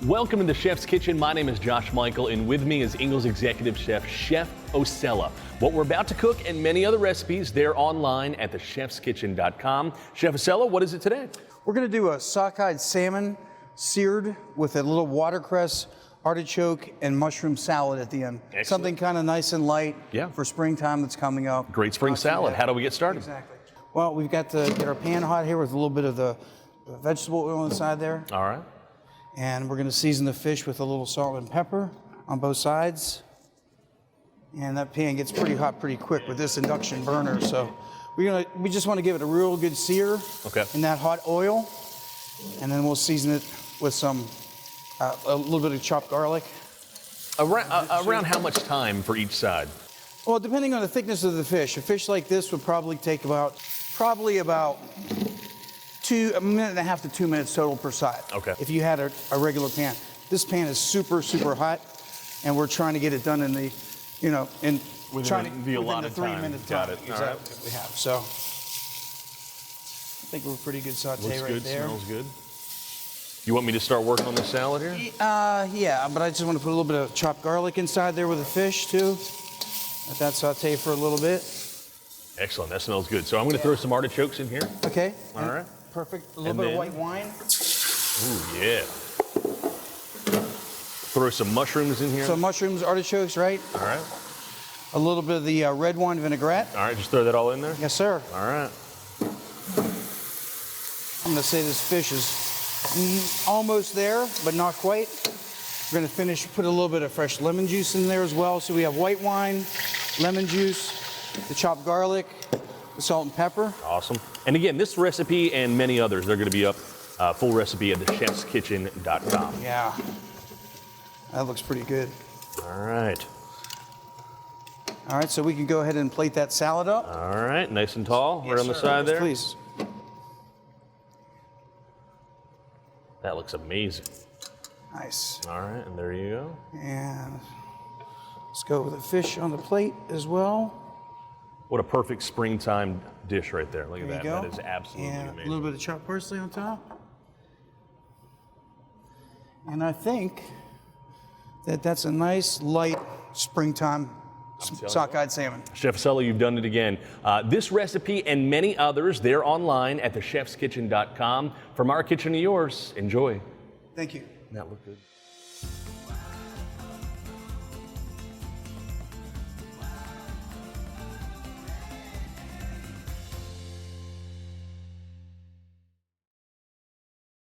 Welcome to the Chef's Kitchen. My name is Josh Michael, and with me is Ingles Executive Chef, Chef Osella. What we're about to cook and many other recipes, they're online at thechefskitchen.com. Chef Osella, what is it today? We're going to do a sockeye salmon seared with a little watercress, artichoke, and mushroom salad at the end. Excellent. Something kind of nice and light for springtime that's coming up. Great spring salad. How do we get started? Exactly. Well, we've got to get our pan hot here with a little bit of the vegetable oil inside there. All right. And we're going to season the fish with a little salt and pepper on both sides. And that pan gets pretty hot pretty quick with this induction burner. So we just want to give it a real good sear in that hot oil. And then we'll season it with some, a little bit of chopped garlic. Around how much time for each side? Well, depending on the thickness of the fish. A fish like this would probably take about a minute and a half to 2 minutes total per side. Okay. If you had a regular pan. This pan is super, super hot, and we're trying to get it done in the, within the allotted 3 time. minutes. Got it. Exactly. All right. We have. So I think we're pretty good saute Looks right good, there. smells good. You want me to start working on the salad here? Yeah, but I just want to put a little bit of chopped garlic inside there with the fish too. Let that saute for a little bit. Excellent, that smells good. So I'm going to throw some artichokes in here. Okay. All right. Perfect. A little bit of white wine. Ooh, yeah. Throw some mushrooms in here. Some mushrooms, artichokes, right? All right. A little bit of the red wine vinaigrette. All right, just throw that all in there? Yes, sir. All right. I'm going to say this fish is almost there, but not quite. We're going to finish, put a little bit of fresh lemon juice in there as well. So we have white wine, lemon juice, the chopped garlic, the salt and pepper. Awesome. And again, this recipe and many others, they're going to be up full recipe at thechefskitchen.com. Yeah, that looks pretty good. All right. All right, so we can go ahead and plate that salad up. All right, nice and tall, right on the sir. side there. Please. That looks amazing. Nice. All right, and there you go. And let's go with the fish on the plate as well. What a perfect springtime dish right there. Look at that. There you That go. is absolutely And amazing. a little bit of chopped parsley on top. And I think that that's a nice, light springtime sockeye salmon. Chef Osella, you've done it again. This recipe and many others, they're online at thechefskitchen.com. From our kitchen to yours, enjoy. Thank you. That looked good.